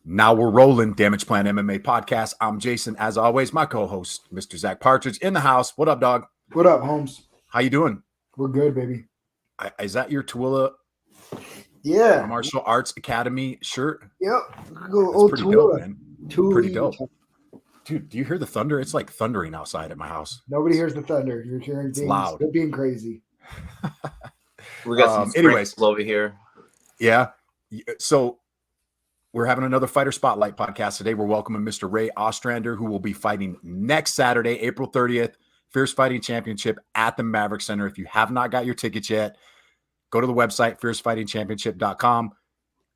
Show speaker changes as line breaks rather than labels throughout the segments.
Now we're rolling. Damage Plan MMA podcast. I'm Jason, as always. My co-host, Mr. Zack Partridge, in the house. What up, dog?
What up, Holmes?
How you doing?
We're good, baby.
Is that your Tooele
Yeah.
Martial Arts Academy shirt?
Yep. Go
That's
old
pretty dope,
Tooele.
man. Pretty
Tooele.
dope, dude. Do you hear the thunder? It's like thundering outside at my house.
Nobody hears the thunder. You're hearing
It's
things.
loud.
They're being crazy.
We got some
anyways,
over here.
Yeah. So we're having another Fighter Spotlight podcast today. We're welcoming Mr. Ray Ostrander, who will be fighting next Saturday, April 30th, Fierce Fighting Championship at the Maverick Center. If you have not got your tickets yet, go to the website, fiercefightingchampionship.com.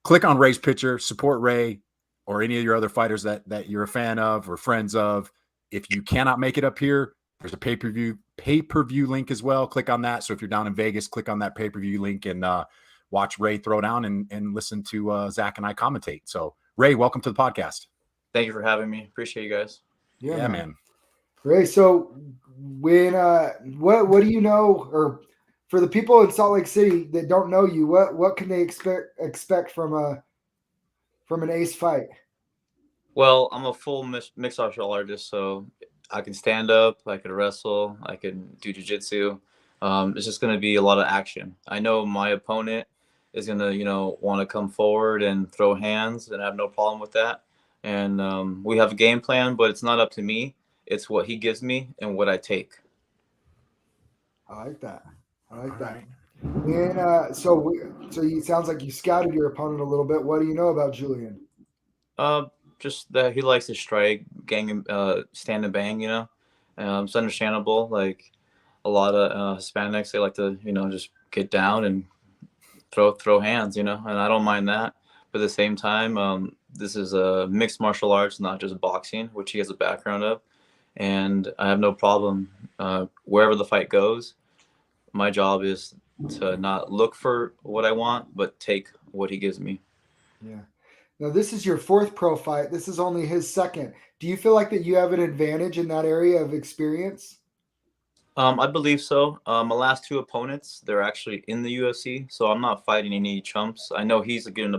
Click on Ray's picture, support Ray or any of your other fighters that you're a fan of or friends of. If you cannot make it up here, there's a pay-per-view link as well. Click on that. So if you're down in Vegas, click on that pay-per-view link and watch Ray throw down and listen to Zack and I commentate. So, Ray, welcome to the podcast.
Thank you for having me. Appreciate you guys.
Yeah, man.
Ray, so when what do you know, or for the people in Salt Lake City that don't know you, what can they expect from an ace fight?
Well, I'm a full mixed martial artist, so I can stand up, I can wrestle, I can do jiu-jitsu. It's just going to be a lot of action. I know my opponent is going to, want to come forward and throw hands, and I have no problem with that. And we have a game plan, but it's not up to me. It's what he gives me and what I take.
I like that. And so it sounds like you scouted your opponent a little bit. What do you know about Julian?
Just that he likes to strike, stand and bang. It's understandable. Like a lot of Hispanics, they like to, just get down and throw hands, and I don't mind that. But at the same time, this is a mixed martial arts, not just boxing, which he has a background of. And I have no problem wherever the fight goes. My job is to not look for what I want, but take what he gives me.
Yeah. Now, this is your fourth pro fight. This is only his second. Do you feel like that you have an advantage in that area of experience?
I believe so. My last two opponents, they're actually in the UFC, so I'm not fighting any chumps. I know he's a good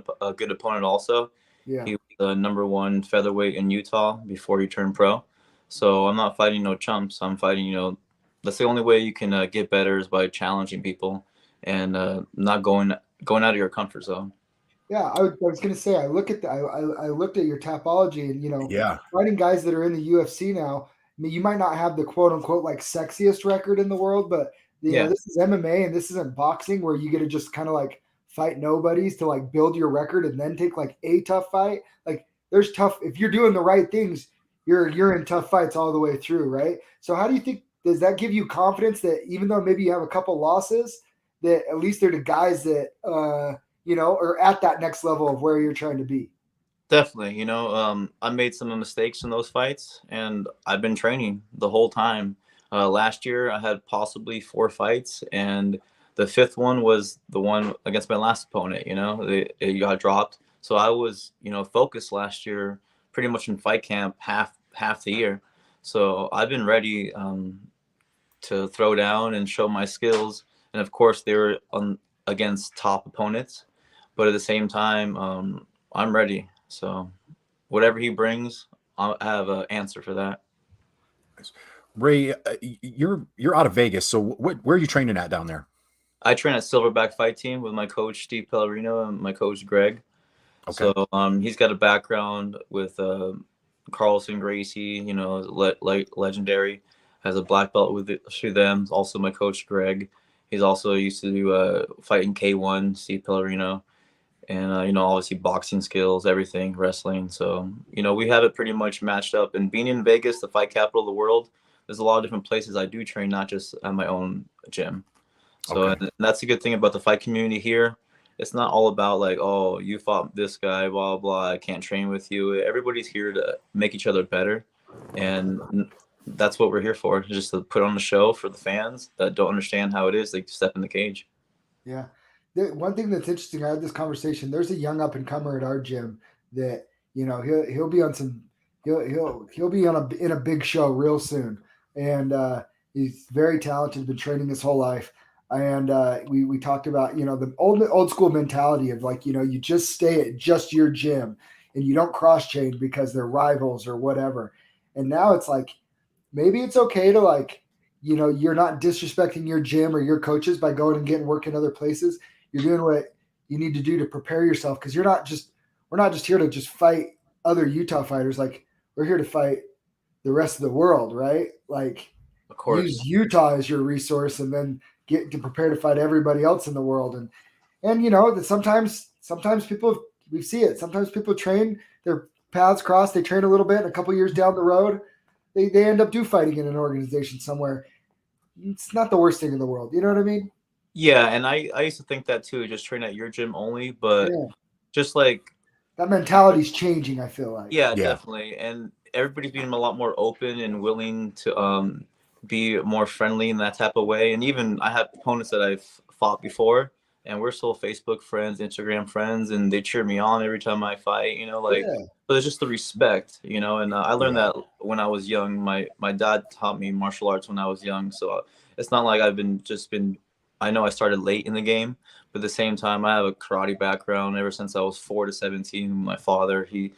opponent also.
Yeah.
He was the number one featherweight in Utah before he turned pro. So I'm not fighting no chumps. I'm fighting, that's the only way you can get better is by challenging people and not going out of your comfort zone.
Yeah, I was going to say I looked at your Tapology and
Yeah.
fighting guys that are in the UFC now. I mean, you might not have the quote unquote like sexiest record in the world, but this is MMA and this isn't boxing where you get to just kind of like fight nobodies to like build your record and then take like a tough fight. Like there's tough if you're doing the right things, you're in tough fights all the way through, right? So how do you think does that give you confidence that even though maybe you have a couple losses, that at least they're the guys that are at that next level of where you're trying to be?
Definitely. I made some mistakes in those fights, and I've been training the whole time. Last year, I had possibly 4 fights, and the 5th one was the one against my last opponent. It got dropped. So I was, focused last year pretty much in fight camp half the year. So I've been ready to throw down and show my skills. And of course, they were against top opponents. But at the same time, I'm ready. So whatever he brings, I have an answer for that.
Ray, you're out of Vegas. So where are you training at down there?
I train at Silverback Fight Team with my coach, Steve Pellerino, and my coach, Greg. Okay. So he's got a background with Carlson Gracie, legendary. Has a black belt with them. Also my coach, Greg. He's also used to do fighting K1, Steve Pellerino. And, obviously boxing skills, everything, wrestling. So, we have it pretty much matched up. And being in Vegas, the fight capital of the world, there's a lot of different places I do train, not just at my own gym. So and that's a good thing about the fight community here. It's not all about like, oh, you fought this guy, blah, blah, I can't train with you. Everybody's here to make each other better. And that's what we're here for, just to put on the show for the fans that don't understand how it is. They step in the cage.
Yeah. One thing that's interesting, I had this conversation. There's a young up and comer at our gym that he'll be on some he'll be on in a big show real soon, and he's very talented. Been training his whole life, and we talked about the old school mentality of like you just stay at just your gym, and you don't cross chain because they're rivals or whatever. And now it's like, maybe it's okay to like, you're not disrespecting your gym or your coaches by going and getting work in other places. You're doing what you need to do to prepare yourself, because we're not just here to just fight other Utah fighters. Like, we're here to fight the rest of the world, right? Like,
Of course.
use Utah as your resource, and then get to prepare to fight everybody else in the world. And that sometimes people, we see it. Sometimes people train, their paths cross, they train a little bit, and a couple years down the road, they end up fighting in an organization somewhere. It's not the worst thing in the world. You know what I mean?
Yeah, and I used to think that too, just train at your gym only, but just like
that mentality's changing, I feel like.
Yeah, definitely. And everybody's being a lot more open and willing to be more friendly in that type of way. And even I have opponents that I've fought before, and we're still Facebook friends, Instagram friends, and they cheer me on every time I fight, but it's just the respect, and I learned that when I was young. My dad taught me martial arts when I was young, so it's not like I've been I know I started late in the game, but at the same time, I have a karate background ever since I was 4 to 17. My father, he's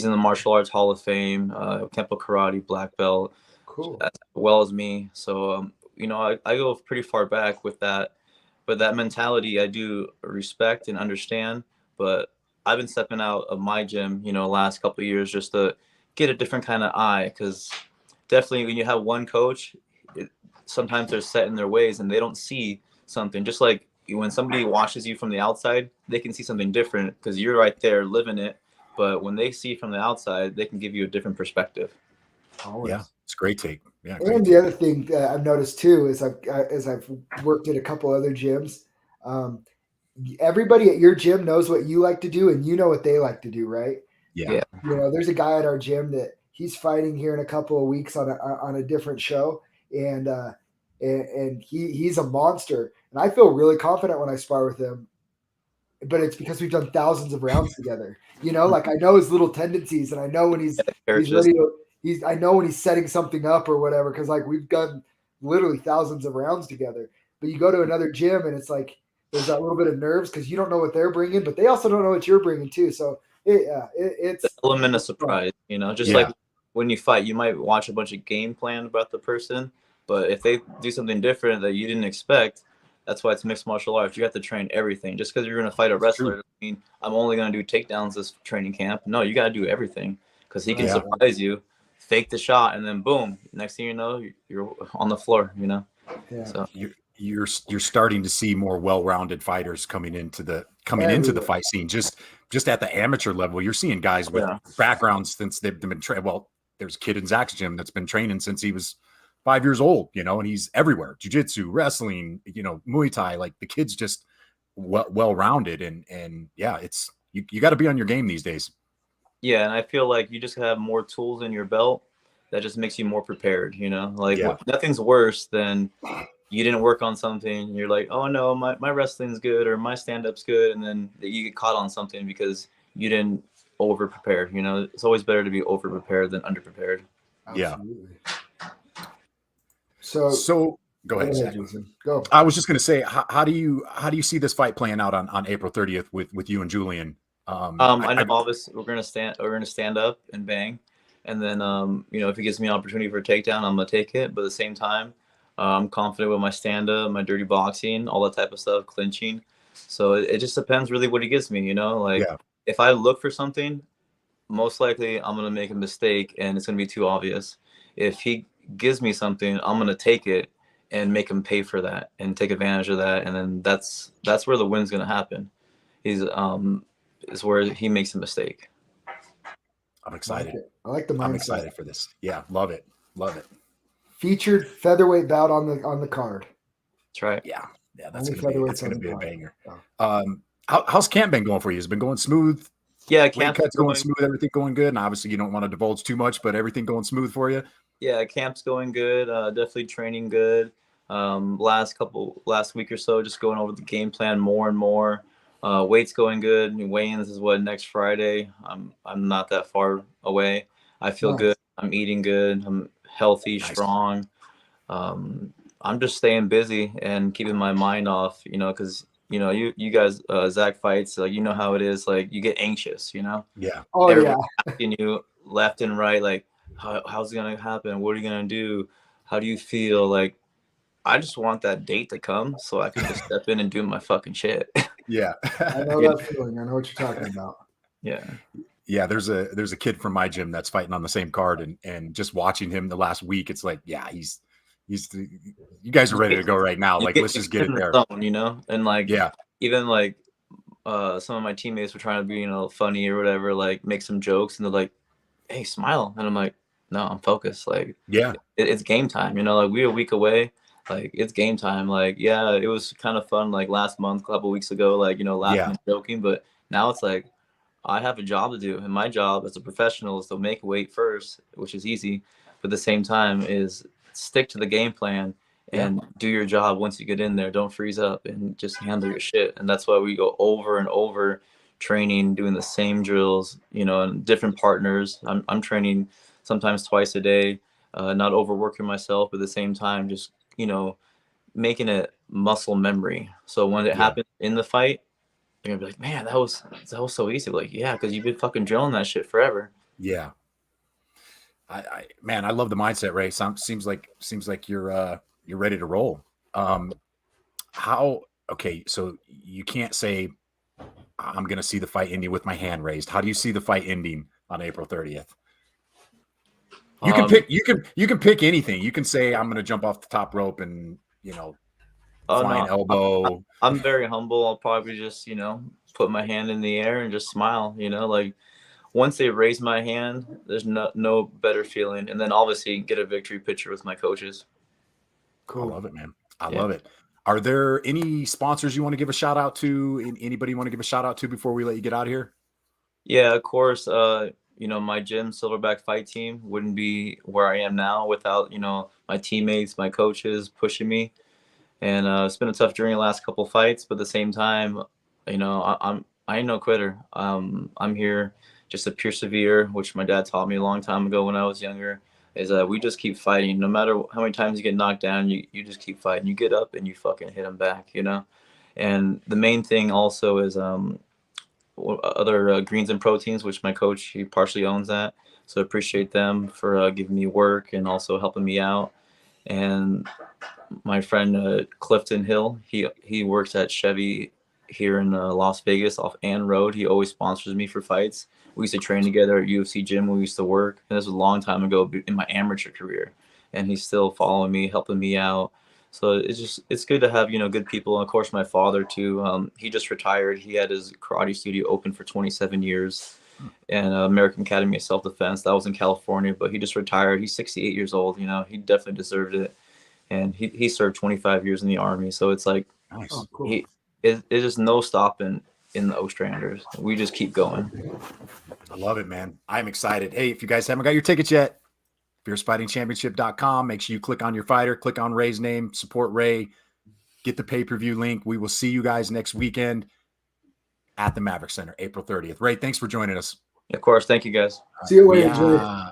in the martial arts Hall of Fame, Kempo karate black belt,
cool,
as well as me. So, I go pretty far back with that. But that mentality I do respect and understand. But I've been stepping out of my gym, last couple of years just to get a different kind of eye. Because definitely when you have one coach, sometimes they're set in their ways and they don't see something. Just like when somebody watches you from the outside, they can see something different because you're right there living it. But when they see from the outside, they can give you a different perspective.
Always.
Yeah, it's a great take. Yeah,
and the other thing that I've noticed too is I've worked at a couple other gyms. Everybody at your gym knows what you like to do, and you know what they like to do, right?
Yeah.
There's a guy at our gym that he's fighting here in a couple of weeks on a different show, and he's a monster, and I feel really confident when I spar with him. But it's because we've done thousands of rounds together. Like I know his little tendencies, and I know when he's ready to. I know when he's setting something up or whatever, because like we've done literally thousands of rounds together. But you go to another gym and it's like there's that little bit of nerves because you don't know what they're bringing, but they also don't know what you're bringing too. So it's
the element of surprise, just like when you fight, you might watch a bunch of game plan about the person, but if they do something different that you didn't expect, that's why it's mixed martial arts. You have to train everything. Just because you're going to fight a wrestler doesn't mean I'm only going to do takedowns this training camp. No, you got to do everything because he can surprise you. Fake the shot, and then boom, next thing you know, you're on the floor, So
you're starting to see more well-rounded fighters coming into the fight scene. Just at the amateur level, you're seeing guys with backgrounds since they've been trained. Well, there's a kid in Zack's gym that's been training since he was 5 years old, and he's everywhere. Jiu-jitsu, wrestling, Muay Thai. Like the kid's just well-rounded, and it's you got to be on your game these days.
Yeah, and I feel like you just have more tools in your belt that just makes you more prepared, nothing's worse than you didn't work on something. You're like, oh no, my wrestling's good or my stand-up's good, and then you get caught on something because you didn't over-prepare. It's always better to be over-prepared than under-prepared.
Absolutely.
Yeah. So go ahead, Zack.
Go.
I was just going to say, how do you see this fight playing out on April 30th with you and Julian?
I know obviously we're gonna stand up and bang, and then if he gives me an opportunity for a takedown, I'm gonna take it. But at the same time, I'm confident with my stand up, my dirty boxing, all that type of stuff, clinching. So it just depends really what he gives me. If I look for something, most likely I'm gonna make a mistake and it's gonna be too obvious. If he gives me something, I'm gonna take it and make him pay for that and take advantage of that, and then that's where the win's gonna happen. Is where he makes a mistake.
I'm excited.
I like the mindset.
I'm excited for this. Yeah, love it.
Featured featherweight bout on the card.
That's right.
Yeah, that's gonna be a banger. How's camp been going for you? Has it been going smooth?
Yeah, camp's
going smooth. Everything going good. And obviously, you don't want to divulge too much, but everything going smooth for you.
Yeah, camp's going good. Definitely training good. Last week or so, just going over the game plan more and more. Weight's going good. Weigh-ins is next Friday. I'm not that far away. I feel good. I'm eating good. I'm healthy, strong. I'm just staying busy and keeping my mind off, because you know, you guys, Zack fights, like, you know how it is. Like, you get anxious, you know?
Yeah.
Oh,
Everybody's asking you left and right, like, how's it going to happen? What are you going to do? How do you feel? Like, I just want that date to come so I can just step in and do my fucking shit.
Yeah.
I know that feeling. I know what you're talking about.
Yeah.
Yeah, there's a kid from my gym that's fighting on the same card, and just watching him the last week, it's like, yeah, he's you guys are ready to go right now. Like, let's just get it there.
Zone, you know? And like,
Yeah.
even like some of my teammates were trying to be, you know, funny or whatever, like make some jokes, and they're like, hey, smile. And I'm like, no, I'm focused. Like,
Yeah.
it's game time, you know, like we're a week away. Like, it's game time. Like, yeah, it was kind of fun like last month, a couple weeks ago, like, you know, laughing
Yeah.
and joking, but now it's like I have a job to do, and my job as a professional is to make weight first, which is easy, but at the same time is stick to the game plan and do your job. Once you get in there, don't freeze up and just handle your shit. And that's why we go over and over training, doing the same drills, you know, and different partners. I'm training sometimes twice a day, not overworking myself, but at the same time, just, you know, making it muscle memory. So when it happens in the fight, you're gonna be like, man, that was so easy. Like, yeah, because you've been fucking drilling that shit forever.
Yeah. Man, I love the mindset, Ray. Seems like you're ready to roll. Okay, so you can't say I'm gonna see the fight ending with my hand raised. How do you see the fight ending on April 30th? You can pick you can pick anything. You can say I'm gonna jump off the top rope and, you know, flying elbow.
I'm very humble. I'll probably just, you know, put my hand in the air and just smile, you know, like once they raise my hand, there's no better feeling. And then obviously get a victory picture with my coaches.
Cool. I love it, man. I love it. Are there any sponsors you want to give a shout out to? Anybody you want to give a shout out to before we let you get out of here?
Yeah, of course. You know, my gym, Silverback Fight Team, wouldn't be where I am now without, you know, my teammates, my coaches pushing me. And it's been a tough journey the last couple fights, but at the same time, you know, I ain't no quitter. I'm here just to persevere, which my dad taught me a long time ago when I was younger. Is that we just keep fighting, no matter how many times you get knocked down, you just keep fighting. You get up and you fucking hit them back, you know. And the main thing also is other greens and proteins, which my coach, he partially owns that. So I appreciate them for giving me work and also helping me out. And my friend Clifton Hill, he works at Chevy here in Las Vegas off Ann Road. He always sponsors me for fights. We used to train together at UFC gym where we used to work. And this was a long time ago in my amateur career. And he's still following me, helping me out. So it's good to have, you know, good people. And of course, my father too. He just retired. He had his karate studio open for 27 years and American Academy of Self-Defense. That was in California, but he just retired. He's 68 years old. You know, he definitely deserved it. And he served 25 years in the Army. So it's like,
nice.
Oh, cool.
It's just no stopping in the Ostranders. We just keep going.
I love it, man. I'm excited. Hey, if you guys haven't got your tickets yet, fiercefightingchampionship.com. Make sure you click on your fighter, click on Ray's name, support Ray, get the pay-per-view link. We will see you guys next weekend at the Maverick Center, April 30th. Ray, thanks for joining us.
Of course. Thank you, guys.
See you later, Jay.